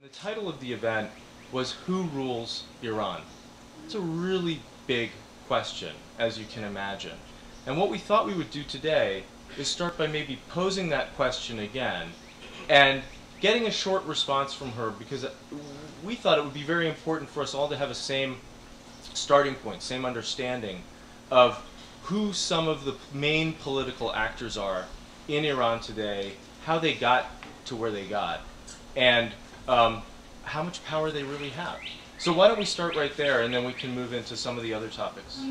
The title of the event was Who Rules Iran? It's a really big question, as you can imagine. And what we thought we would do today is start by maybe posing that question again and getting a short response from her, because we thought it would be very important for us all to have a same starting point, same understanding of who some of the main political actors are in Iran today, how they got to where they got, and how much power they really have. So why don't we start right there, and then we can move into some of the other topics.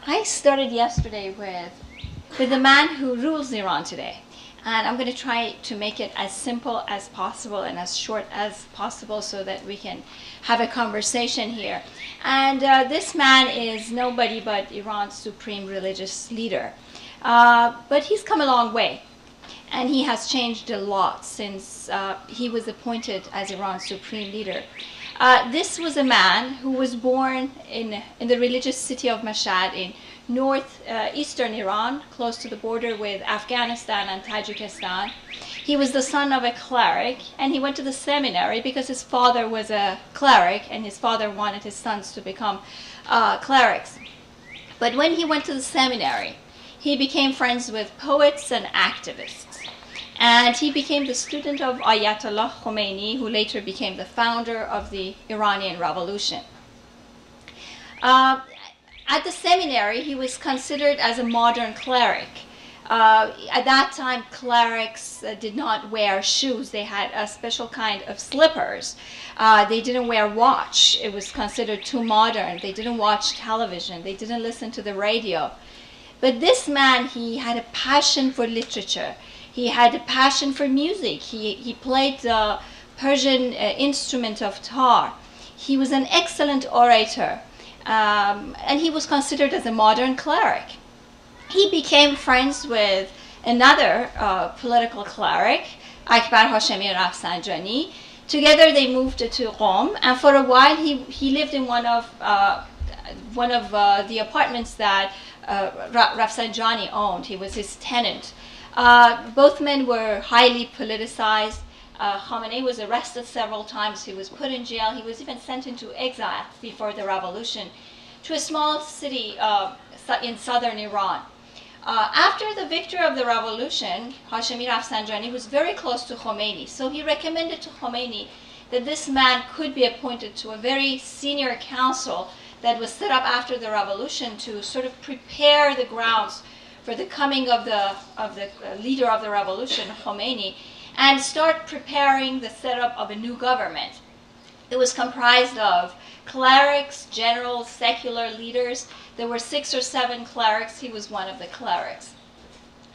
I started yesterday with the man who rules Iran today. And I'm going to try to make it as simple as possible and as short as possible so that we can have a conversation here. And this man is nobody but Iran's supreme religious leader. But he's come a long way. And he has changed a lot since he was appointed as Iran's supreme leader. This was a man who was born in the religious city of Mashhad in northeastern Iran, close to the border with Afghanistan and Tajikistan. He was the son of a cleric, and he went to the seminary because his father was a cleric, and his father wanted his sons to become clerics. But when he went to the seminary, he became friends with poets and activists. And he became the student of Ayatollah Khomeini, who later became the founder of the Iranian Revolution. At the seminary, he was considered as a modern cleric. At that time, clerics did not wear shoes. They had a special kind of slippers. They didn't wear watch. It was considered too modern. They didn't watch television. They didn't listen to the radio. But this man, he had a passion for literature. He had a passion for music. He played the Persian instrument of tar. He was an excellent orator. And he was considered as a modern cleric. He became friends with another political cleric, Akbar Hashemi Rafsanjani. Together they moved to Qom, and for a while he lived in one of the apartments that Rafsanjani owned. He was his tenant. Both men were highly politicized. Khamenei was arrested several times. He was put in jail. He was even sent into exile before the revolution to a small city in southern Iran. After the victory of the revolution, Hashemi Rafsanjani was very close to Khomeini. So he recommended to Khomeini that this man could be appointed to a very senior council that was set up after the revolution to sort of prepare the grounds for the coming of the leader of the revolution, Khomeini, and start preparing the setup of a new government. It was comprised of clerics, generals, secular leaders. There were 6 or 7 clerics. He was one of the clerics.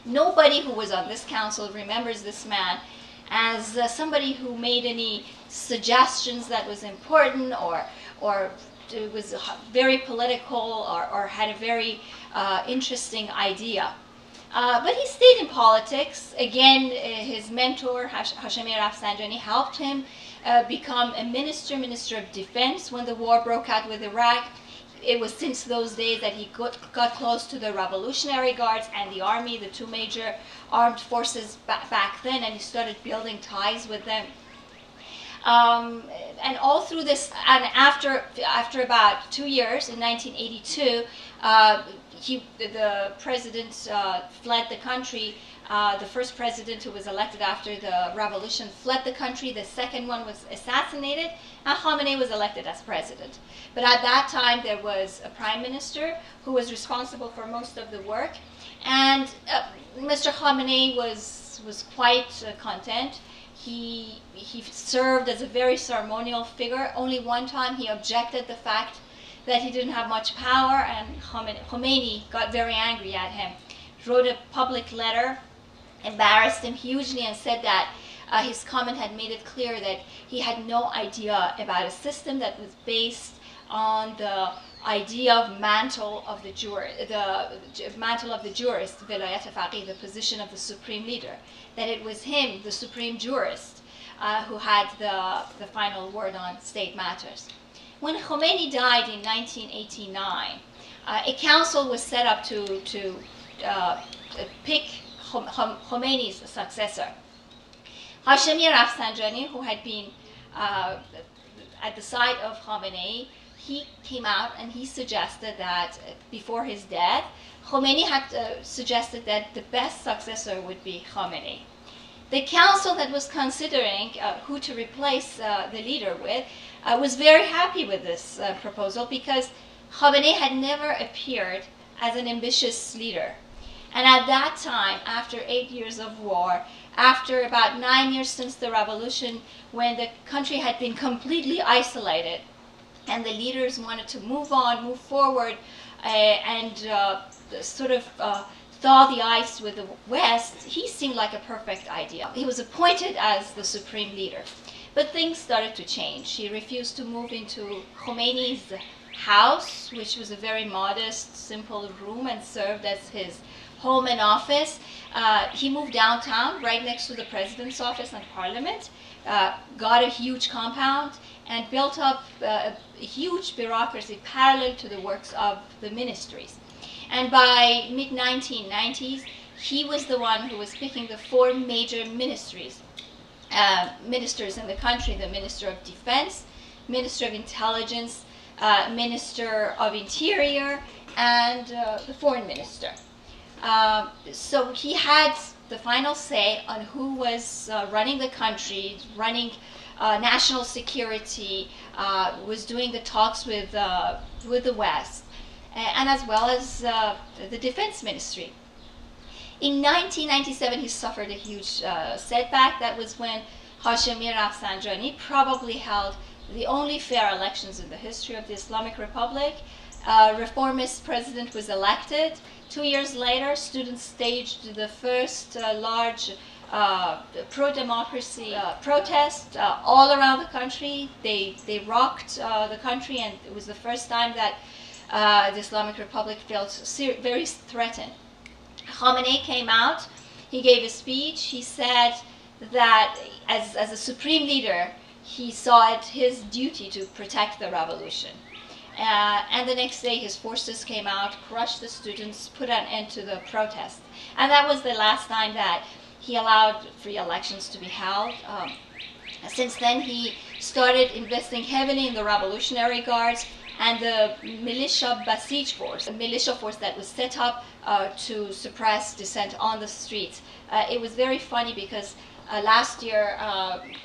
Nobody who was on this council remembers this man as somebody who made any suggestions that was important or it was very political or had a very interesting idea. But he stayed in politics. Again, his mentor, Hashemi Rafsanjani, helped him become a minister of defense when the war broke out with Iraq. It was since those days that he got close to the Revolutionary Guards and the army, the 2 major armed forces back then, and he started building ties with them. And all through this, and after about 2 years, in 1982, the president fled the country. The first president who was elected after the revolution fled the country. The second one was assassinated, and Khamenei was elected as president. But at that time, there was a prime minister who was responsible for most of the work. And Mr. Khamenei was quite content. He served as a very ceremonial figure. Only one time he objected the fact that he didn't have much power, and Khomeini got very angry at him. Wrote a public letter, embarrassed him hugely, and said that his comment had made it clear that he had no idea about a system that was based on the idea of mantle of the jurist, velayat faqih, the position of the supreme leader. That it was him, the supreme jurist, who had the final word on state matters. When Khomeini died in 1989, a council was set up to pick Khomeini's successor. Hashemi Rafsanjani, who had been at the side of Khamenei, he came out and he suggested that before his death, Khomeini had suggested that the best successor would be Khamenei. The council that was considering who to replace the leader with was very happy with this proposal because Khamenei had never appeared as an ambitious leader. And at that time, after 8 years of war, after about 9 years since the revolution, when the country had been completely isolated, and the leaders wanted to move on, move forward, and sort of thaw the ice with the West, he seemed like a perfect idea. He was appointed as the supreme leader. But things started to change. He refused to move into Khomeini's house, which was a very modest, simple room and served as his home and office. He moved downtown, right next to the president's office and parliament, got a huge compound, and built up a huge bureaucracy parallel to the works of the ministries. And by mid-1990s, he was the one who was picking the 4 major ministries, ministers in the country: the Minister of Defense, Minister of Intelligence, Minister of Interior, and the Foreign Minister. So he had the final say on who was running the country, running national security, was doing the talks with the West, and as well as the Defense Ministry. In 1997, he suffered a huge setback. That was when Hashemi Rafsanjani probably held the only fair elections in the history of the Islamic Republic. Reformist president was elected. 2 years later, students staged the first large pro-democracy protest all around the country. They rocked the country, and it was the first time that the Islamic Republic felt very threatened. Khamenei came out, he gave a speech, he said that as a supreme leader, he saw it his duty to protect the revolution. And the next day his forces came out, crushed the students, put an end to the protest. And that was the last time that he allowed free elections to be held. Since then he started investing heavily in the Revolutionary Guards and the militia Basij force, a militia force that was set up to suppress dissent on the streets. It was very funny because last year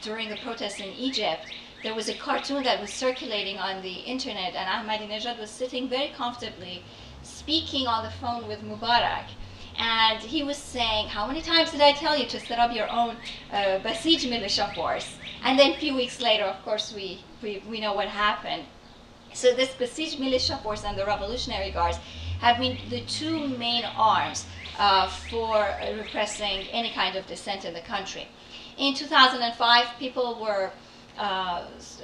during the protests in Egypt, there was a cartoon that was circulating on the internet, and Ahmadinejad was sitting very comfortably speaking on the phone with Mubarak. And he was saying, "How many times did I tell you to set up your own Basij militia force?" And then a few weeks later, of course, we know what happened. So this Basij militia force and the Revolutionary Guards have been the 2 main arms for repressing any kind of dissent in the country. In 2005, people were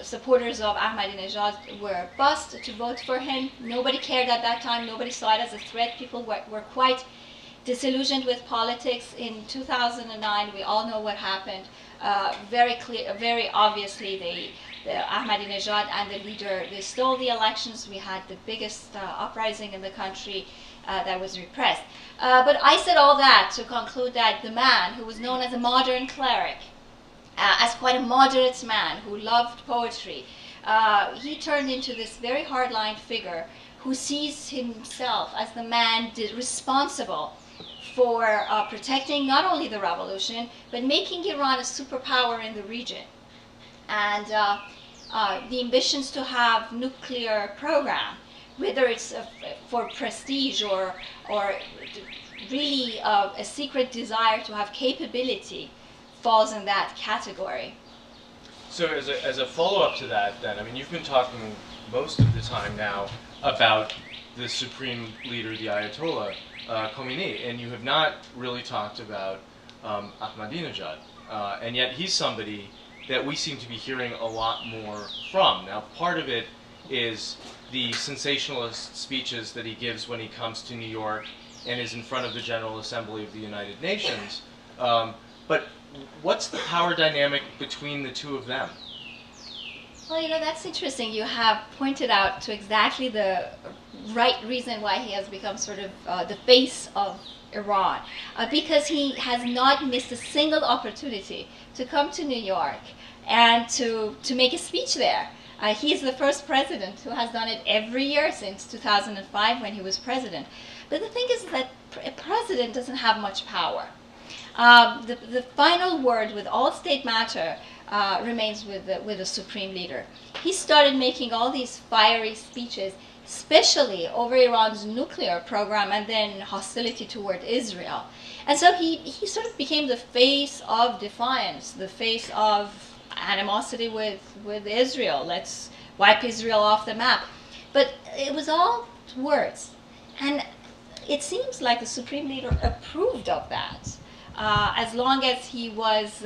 supporters of Ahmadinejad were bussed to vote for him. Nobody cared at that time. Nobody saw it as a threat. People were quite disillusioned with politics. In 2009, we all know what happened. Very obviously, Ahmadinejad and the leader, they stole the elections. We had the biggest uprising in the country that was repressed. But I said all that to conclude that the man who was known as a modern cleric, as quite a moderate man who loved poetry, he turned into this very hardline figure who sees himself as the man responsible for protecting not only the revolution, but making Iran a superpower in the region. And the ambitions to have nuclear program, whether it's for prestige or really a secret desire to have capability, falls in that category. So as a follow-up to that then, I mean, you've been talking most of the time now about the supreme leader, the Ayatollah Khomeini, and you have not really talked about Ahmadinejad. And yet he's somebody that we seem to be hearing a lot more from. Now, part of it is the sensationalist speeches that he gives when he comes to New York and is in front of the General Assembly of the United Nations. But what's the power dynamic between the 2 of them? Well, you know, that's interesting. You have pointed out to exactly the right reason why he has become sort of the face of Iran, because he has not missed a single opportunity to come to New York and to make a speech there. He is the first president who has done it every year since 2005 when he was president. But the thing is that a president doesn't have much power. The final word with all state matter remains with the supreme leader. He started making all these fiery speeches, especially over Iran's nuclear program and then hostility toward Israel. And so he sort of became the face of defiance, the face of animosity with Israel. Let's wipe Israel off the map. But it was all words. And it seems like the supreme leader approved of that, as long as he was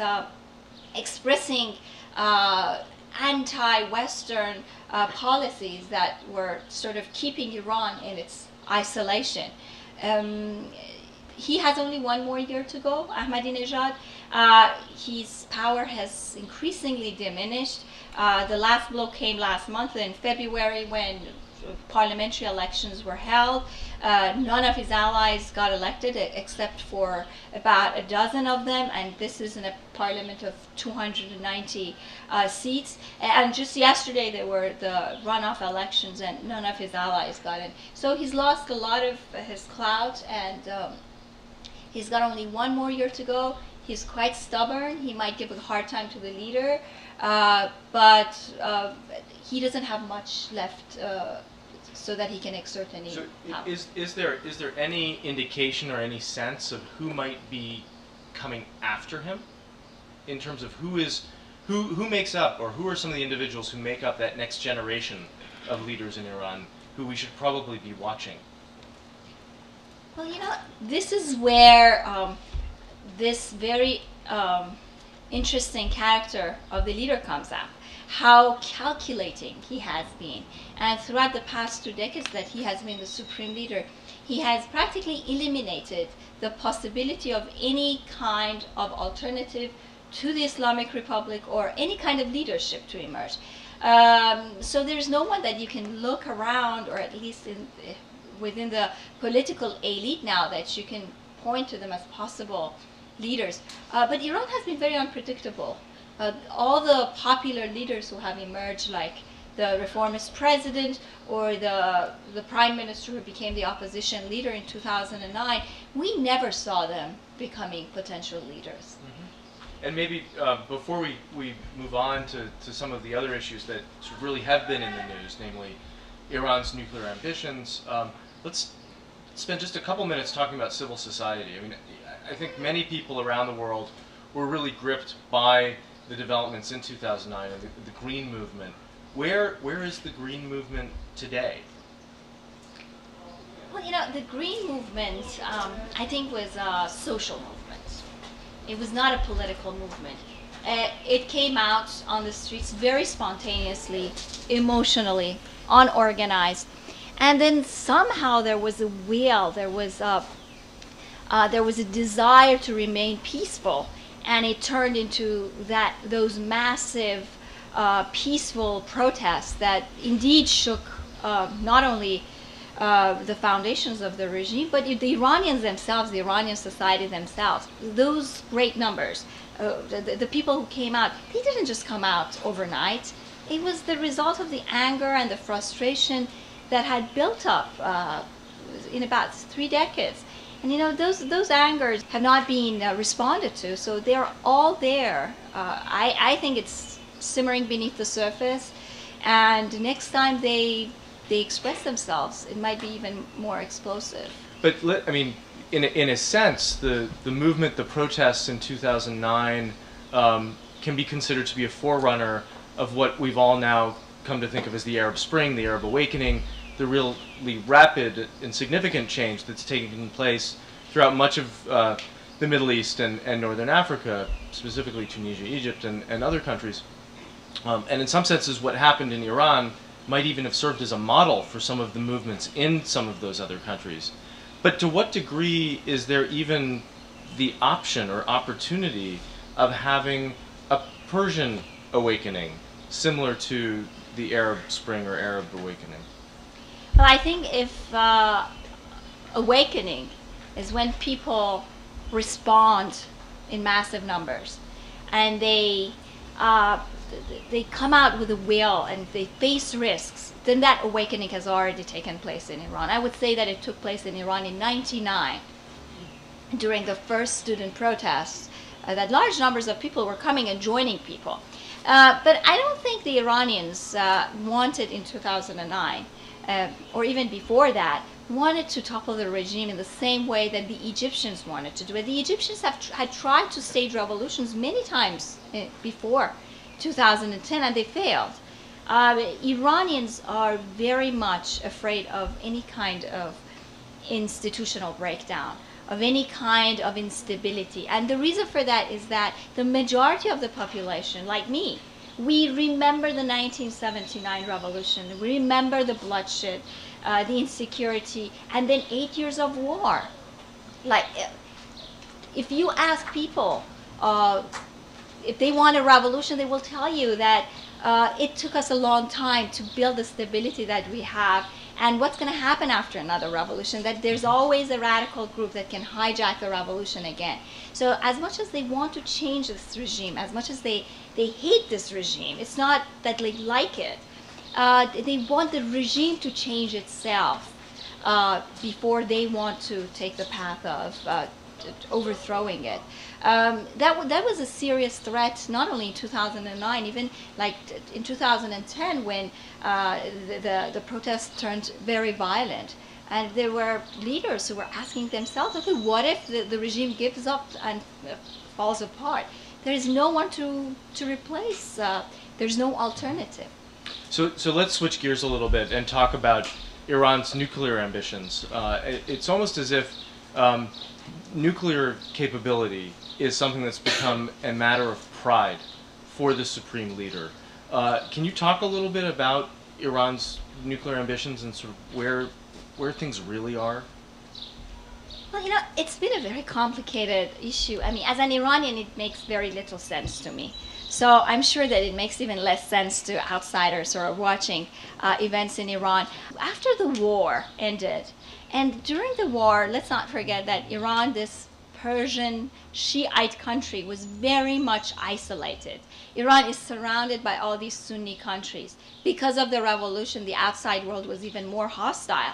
expressing anti-Western policies that were sort of keeping Iran in its isolation. He has only one more year to go, Ahmadinejad. His power has increasingly diminished. The last blow came last month in February when parliamentary elections were held. None of his allies got elected except for about a dozen of them, and this is in a parliament of 290 seats. And just yesterday there were the runoff elections and none of his allies got in. So he's lost a lot of his clout, and he's got only one more year to go. He's quite stubborn. He might give a hard time to the leader, but he doesn't have much left so that he can exert any power. Is there any indication or any sense of who might be coming after him, in terms of who makes up, or who are some of the individuals who make up that next generation of leaders in Iran who we should probably be watching? Well, you know, this is where this very interesting character of the leader comes out. How calculating he has been. And throughout the past 2 decades that he has been the supreme leader, he has practically eliminated the possibility of any kind of alternative to the Islamic Republic or any kind of leadership to emerge. So there's no one that you can look around, or at least within the political elite now, that you can point to them as possible leaders. But Iran has been very unpredictable. All the popular leaders who have emerged, like the reformist president or the prime minister who became the opposition leader in 2009, we never saw them becoming potential leaders. Mm-hmm. And maybe before we move on to some of the other issues that really have been in the news, namely Iran's nuclear ambitions, let's spend just a couple minutes talking about civil society. I mean, I think many people around the world were really gripped by the developments in 2009 and the Green Movement. Where is the Green Movement today? Well, you know, the Green Movement, I think, was a social movement. It was not a political movement. It came out on the streets very spontaneously, emotionally, unorganized, and then somehow there was a will, there was a desire to remain peaceful. And it turned into those massive, peaceful protests that indeed shook not only the foundations of the regime, but the Iranians themselves, the Iranian society themselves. Those great numbers, the people who came out, they didn't just come out overnight. It was the result of the anger and the frustration that had built up in about 3 decades. And you know, those angers have not been responded to, so they're all there. I think it's simmering beneath the surface, and next time they express themselves, it might be even more explosive. But I mean, in a sense, the movement, the protests in 2009 can be considered to be a forerunner of what we've all now come to think of as the Arab Spring, the Arab Awakening, the really rapid and significant change that's taking place throughout much of the Middle East and Northern Africa, specifically Tunisia, Egypt, and other countries. And in some senses, what happened in Iran might even have served as a model for some of the movements in some of those other countries. But to what degree is there even the option or opportunity of having a Persian awakening similar to the Arab Spring or Arab Awakening? Well, I think if awakening is when people respond in massive numbers and they they come out with a will and they face risks, then that awakening has already taken place in Iran. I would say that it took place in Iran in '99 during the first student protests, that large numbers of people were coming and joining people. But I don't think the Iranians wanted in 2009, or even before that, wanted to topple the regime in the same way that the Egyptians wanted to do it. The Egyptians had tried to stage revolutions many times before 2010, and they failed. Iranians are very much afraid of any kind of institutional breakdown, of any kind of instability. And the reason for that is that the majority of the population, like me, we remember the 1979 revolution, we remember the bloodshed, the insecurity, and then 8 years of war. Like, if you ask people if they want a revolution, they will tell you that it took us a long time to build the stability that we have, and what's going to happen after another revolution, that there's always a radical group that can hijack the revolution again. So as much as they want to change this regime, as much as they hate this regime, it's not that they like it, they want the regime to change itself before they want to take the path of overthrowing it. That was a serious threat, not only in 2009, even like in 2010 when the protests turned very violent. And there were leaders who were asking themselves, okay, what if the regime gives up and falls apart? There is no one to replace. There's no alternative. So let's switch gears a little bit and talk about Iran's nuclear ambitions. It's almost as if nuclear capability is something that's become a matter of pride for the supreme leader. Can you talk a little bit about Iran's nuclear ambitions and sort of where things really are? Well, you know, it's been a very complicated issue. I mean, as an Iranian, it makes very little sense to me. So I'm sure that it makes even less sense to outsiders who are watching events in Iran. After the war ended, and during the war, let's not forget that Iran, this Persian Shiite country, was very much isolated. Iran is surrounded by all these Sunni countries. Because of the revolution, the outside world was even more hostile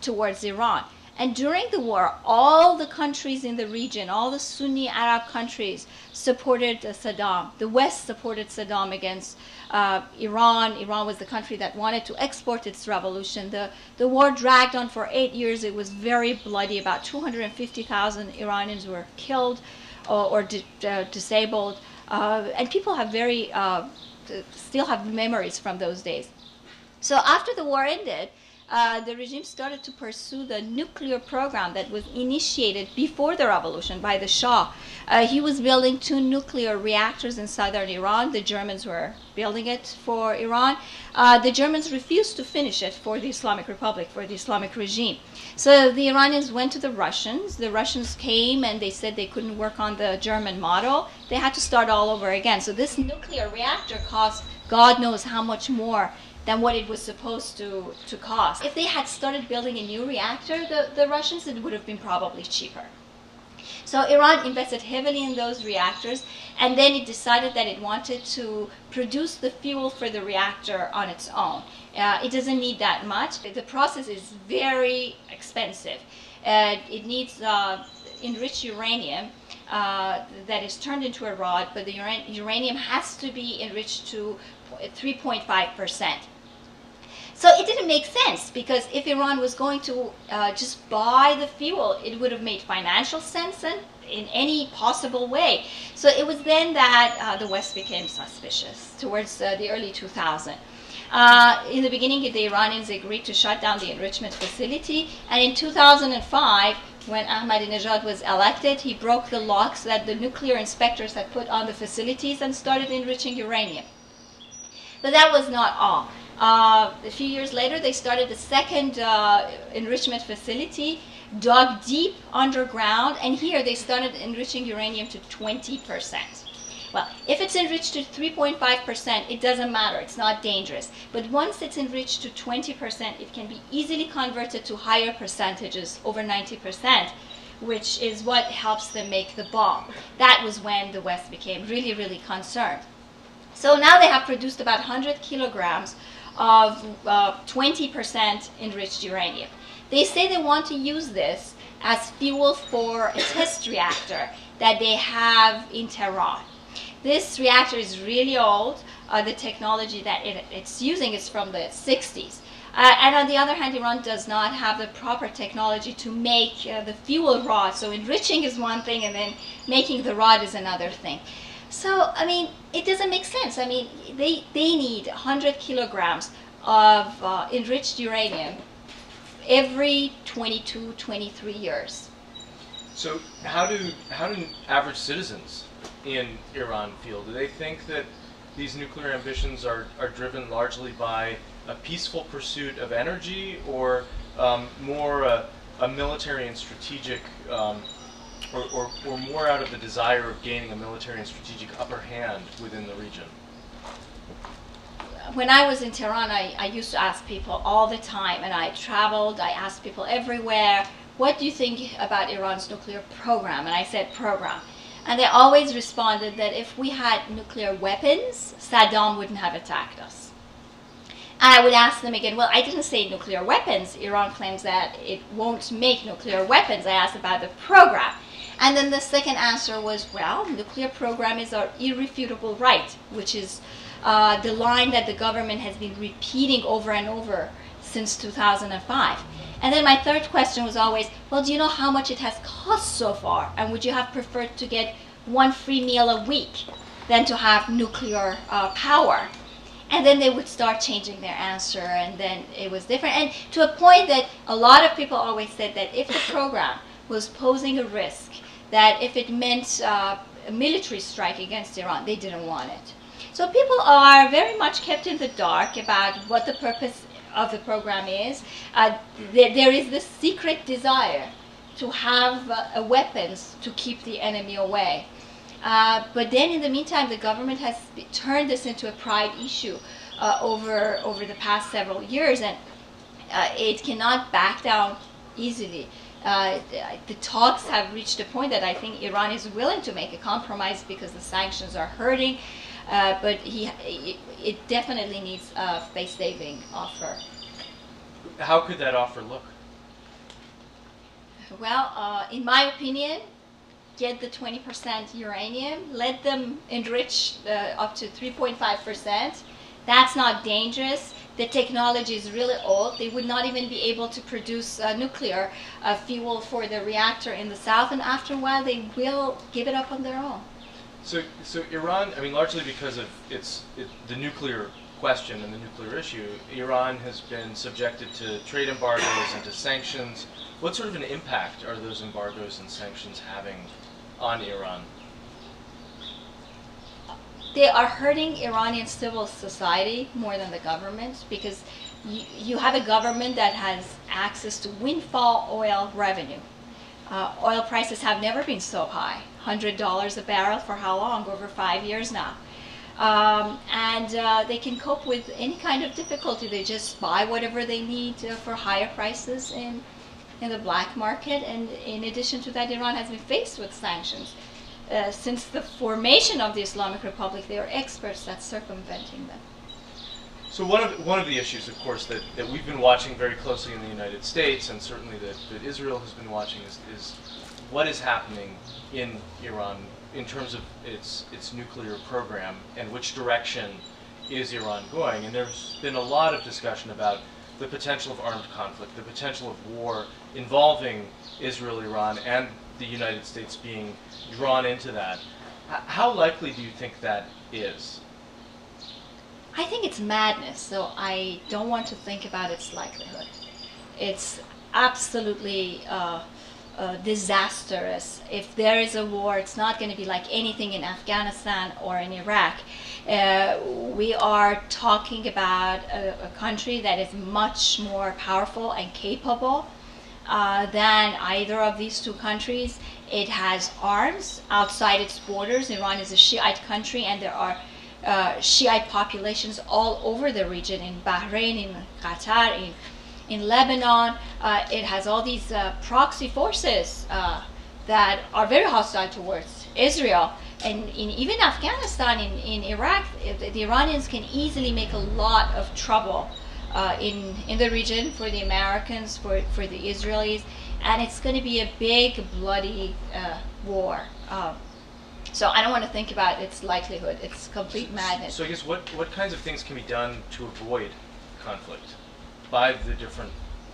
towards Iran. And during the war, all the countries in the region, all the Sunni Arab countries supported Saddam. The West supported Saddam against Iran. Iran was the country that wanted to export its revolution. The war dragged on for 8 years. It was very bloody. About 250,000 Iranians were killed or disabled. And people have still have memories from those days. So after the war ended, the regime started to pursue the nuclear program that was initiated before the revolution by the Shah. He was building 2 nuclear reactors in southern Iran. The Germans were building it for Iran. The Germans refused to finish it for the Islamic Republic, for the Islamic regime. So the Iranians went to the Russians. The Russians came and they said they couldn't work on the German model. They had to start all over again. So this nuclear reactor cost God knows how much more than what it was supposed to cost. If they had started building a new reactor, the Russians, it would have been probably cheaper. So Iran invested heavily in those reactors, and then it decided that it wanted to produce the fuel for the reactor on its own. It doesn't need that much. The process is very expensive. It needs enriched uranium that is turned into a rod, but the uranium has to be enriched to 3.5%. So it didn't make sense, because if Iran was going to just buy the fuel, it would have made financial sense and in any possible way. So it was then that the West became suspicious towards the early 2000s. In the beginning, the Iranians agreed to shut down the enrichment facility, and in 2005, when Ahmadinejad was elected, he broke the locks that the nuclear inspectors had put on the facilities and started enriching uranium. But that was not all. A few years later, they started the second enrichment facility, dug deep underground, and here they started enriching uranium to 20%. Well, if it's enriched to 3.5%, it doesn't matter, it's not dangerous. But once it's enriched to 20%, it can be easily converted to higher percentages, over 90%, which is what helps them make the bomb. That was when the West became really, really concerned. So now they have produced about 100 kilograms of 20% enriched uranium. They say they want to use this as fuel for a test reactor that they have in Tehran. This reactor is really old. The technology that it's using is from the 60s. And on the other hand, Iran does not have the proper technology to make the fuel rod. So enriching is one thing, and then making the rod is another thing. So, I mean, it doesn't make sense. I mean, they need 100 kilograms of enriched uranium every 22, 23 years. So how do average citizens in Iran feel? Do they think that these nuclear ambitions are driven largely by a peaceful pursuit of energy, or more a military and strategic, or more out of the desire of gaining a military and strategic upper hand within the region? When I was in Tehran, I used to ask people all the time, and I traveled, I asked people everywhere, what do you think about Iran's nuclear program? And I said program. And they always responded that if we had nuclear weapons, Saddam wouldn't have attacked us. And I would ask them again, well, I didn't say nuclear weapons. Iran claims that it won't make nuclear weapons. I asked about the program. And then the second answer was, well, nuclear program is our irrefutable right, which is the line that the government has been repeating over and over since 2005. And then my third question was always, well, do you know how much it has cost so far? And would you have preferred to get one free meal a week than to have nuclear power? And then they would start changing their answer, and then it was different. And to a point that a lot of people always said that if the program was posing a risk, that if it meant a military strike against Iran, they didn't want it. So people are very much kept in the dark about what the purpose of the program is. There is this secret desire to have weapons to keep the enemy away. But then in the meantime, the government has turned this into a pride issue over the past several years, and it cannot back down easily. The talks have reached a point that I think Iran is willing to make a compromise because the sanctions are hurting, but it definitely needs a face-saving offer. How could that offer look? Well, in my opinion, get the 20% uranium, let them enrich up to 3.5%. That's not dangerous. The technology is really old. They would not even be able to produce nuclear fuel for the reactor in the south, and after a while they will give it up on their own. So Iran, I mean, largely because of the nuclear question and the nuclear issue, Iran has been subjected to trade embargoes and to sanctions. What sort of an impact are those embargoes and sanctions having on Iran? They are hurting Iranian civil society more than the government, because you have a government that has access to windfall oil revenue. Oil prices have never been so high, $100 a barrel for how long? Over 5 years now. And they can cope with any kind of difficulty. They just buy whatever they need for higher prices in the black market. And in addition to that, Iran has been faced with sanctions. Since the formation of the Islamic Republic, they are experts at circumventing them. So one of the issues, of course, that we've been watching very closely in the United States, and certainly that Israel has been watching, is what is happening in Iran in terms of its nuclear program, and which direction is Iran going. And there's been a lot of discussion about the potential of armed conflict, the potential of war involving Israel, Iran, and the United States being drawn into that. How likely do you think that is? I think it's madness, so I don't want to think about its likelihood. It's absolutely disastrous. If there is a war, it's not going to be like anything in Afghanistan or in Iraq. We are talking about a country that is much more powerful and capable than either of these two countries. It has arms outside its borders. Iran is a Shiite country, and there are Shiite populations all over the region, in Bahrain, in Qatar, in Lebanon. It has all these proxy forces that are very hostile towards Israel. and in even Afghanistan, in Iraq, the Iranians can easily make a lot of trouble in the region for the Americans, for the Israelis, and it's going to be a big, bloody war. So I don't want to think about its likelihood. It's complete madness. So I guess what kinds of things can be done to avoid conflict by the different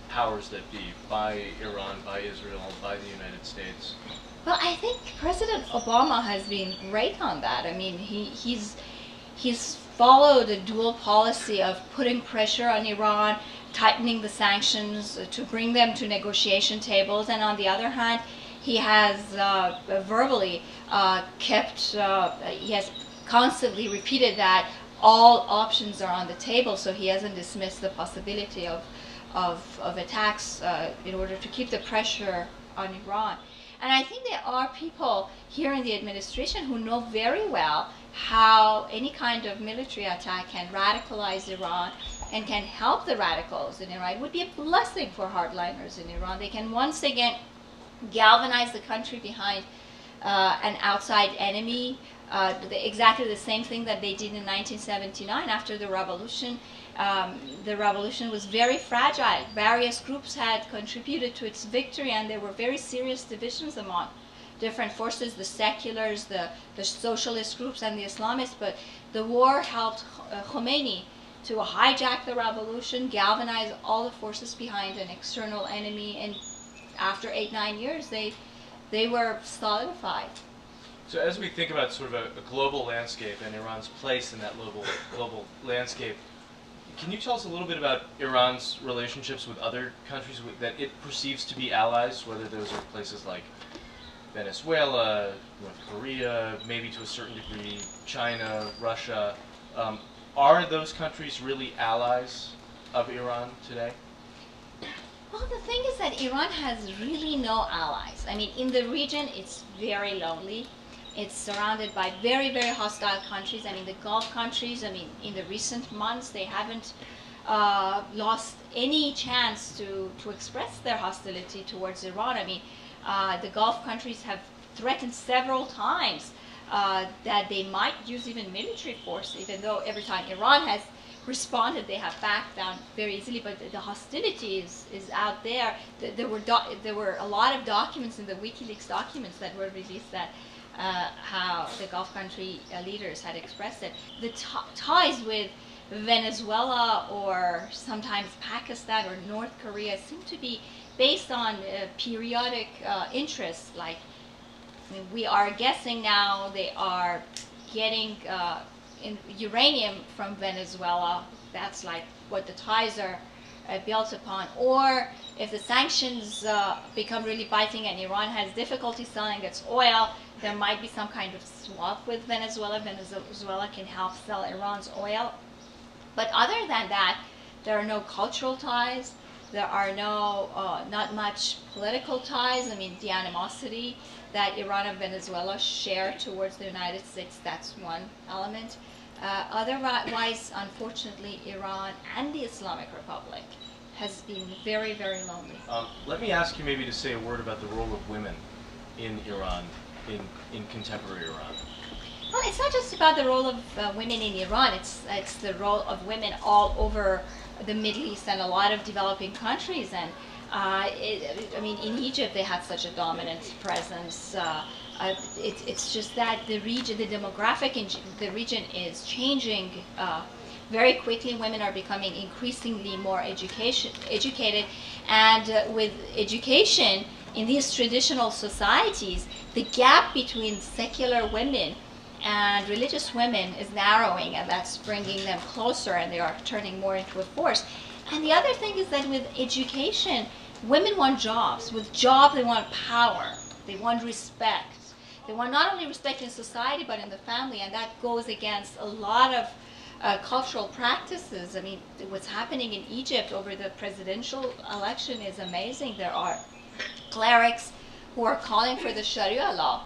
powers that be, by Iran, by Israel, by the United States? Well, I think President Obama has been great on that. I mean, he's followed a dual policy of putting pressure on Iran, tightening the sanctions to bring them to negotiation tables, and on the other hand, he has verbally he has constantly repeated that all options are on the table, so he hasn't dismissed the possibility of attacks in order to keep the pressure on Iran. And I think there are people here in the administration who know very well how any kind of military attack can radicalize Iran and can help the radicals in Iran. It would be a blessing for hardliners in Iran. They can once again galvanize the country behind an outside enemy, exactly the same thing that they did in 1979 after the revolution. The revolution was very fragile. Various groups had contributed to its victory, and there were very serious divisions among different forces, the seculars, the socialist groups, and the Islamists. But the war helped Khomeini to hijack the revolution, galvanize all the forces behind an external enemy, and after 8-9 years, they were solidified. So as we think about sort of a global landscape and Iran's place in that global landscape, can you tell us a little bit about Iran's relationships with other countries that it perceives to be allies, whether those are places like Venezuela, North Korea, maybe to a certain degree China, Russia? Are those countries really allies of Iran today? Well, the thing is that Iran has really no allies. I mean, in the region, it's very lonely. It's surrounded by very, very hostile countries. I mean, the Gulf countries, I mean, in the recent months, they haven't lost any chance to express their hostility towards Iran. I mean, the Gulf countries have threatened several times that they might use even military force, even though every time Iran has responded, they have backed down very easily. But the hostility is out there. There were a lot of documents in the WikiLeaks documents that were released that how the Gulf country leaders had expressed it. The ties with Venezuela or sometimes Pakistan or North Korea seem to be based on periodic interests. Like, I mean, we are guessing now they are getting uranium from Venezuela. That's like what the ties are built upon. Or if the sanctions become really biting and Iran has difficulty selling its oil, there might be some kind of swap with Venezuela. Venezuela can help sell Iran's oil. But other than that, there are no cultural ties. There are no, not much political ties. I mean, the animosity that Iran and Venezuela share towards the United States, that's one element. Otherwise, unfortunately, Iran and the Islamic Republic has been very, very lonely. Let me ask you maybe to say a word about the role of women in Iran, in contemporary Iran. Well, it's not just about the role of women in Iran. It's the role of women all over the Middle East and a lot of developing countries. And I mean, in Egypt, they had such a dominant presence. It's just that the region, the demographic in the region is changing very quickly. Women are becoming increasingly more educated, and with education in these traditional societies, the gap between secular women and religious women is narrowing, and that's bringing them closer, and they are turning more into a force. And the other thing is that with education, women want jobs. With jobs, they want power. They want respect. They want not only respect in society, but in the family, and that goes against a lot of cultural practices. I mean, what's happening in Egypt over the presidential election is amazing. There are clerics who are calling for the Sharia law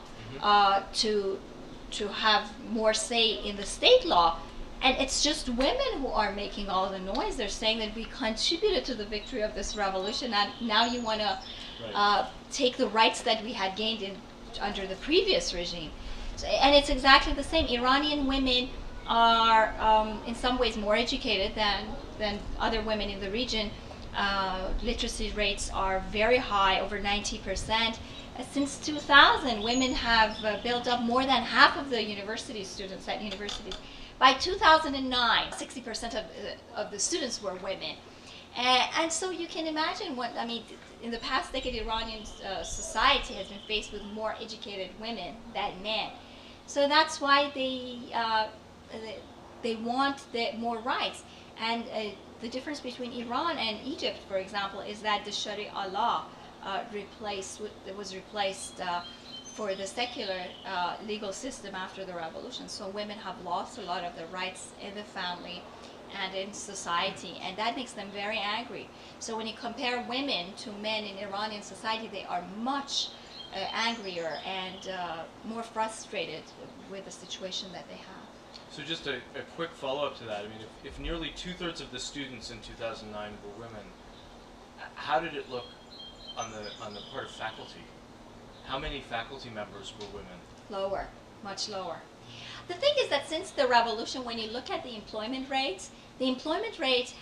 to have more say in the state law. And it's just women who are making all the noise. They're saying that we contributed to the victory of this revolution, and now you want to take the rights that we had gained under the previous regime. And it's exactly the same. Iranian women are in some ways more educated than other women in the region. Literacy rates are very high, over 90%. Since 2000, women have built up more than half of the university students at universities. By 2009, 60% of the students were women. And so you can imagine what, I mean, in the past decade, Iranian society has been faced with more educated women than men. So that's why they want more rights. And the difference between Iran and Egypt, for example, is that the Sharia law was replaced for the secular legal system after the revolution. So women have lost a lot of their rights in the family and in society, and that makes them very angry. So when you compare women to men in Iranian society, they are much angrier and more frustrated with the situation that they have. So just a quick follow-up to that. I mean, if nearly 2/3 of the students in 2009 were women, how did it look on the part of faculty? How many faculty members were women? Lower, much lower. The thing is that since the revolution, when you look at the employment rate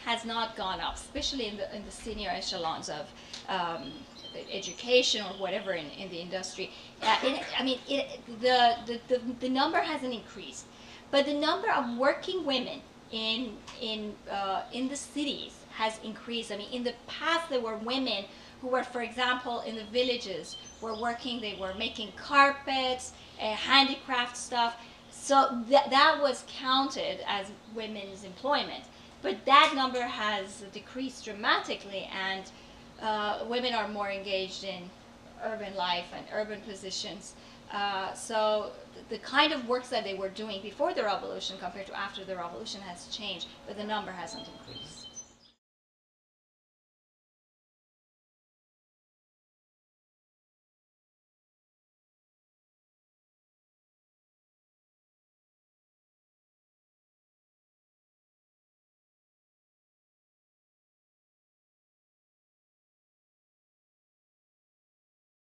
has not gone up, especially in the senior echelons of education or whatever in the industry. The number hasn't increased, but the number of working women in the cities has increased. I mean, in the past there were women who were, for example, in the villages, were working. They were making carpets, handicraft stuff. So that was counted as women's employment. But that number has decreased dramatically, and women are more engaged in urban life and urban positions. So the kind of work that they were doing before the revolution compared to after the revolution has changed, but the number hasn't increased.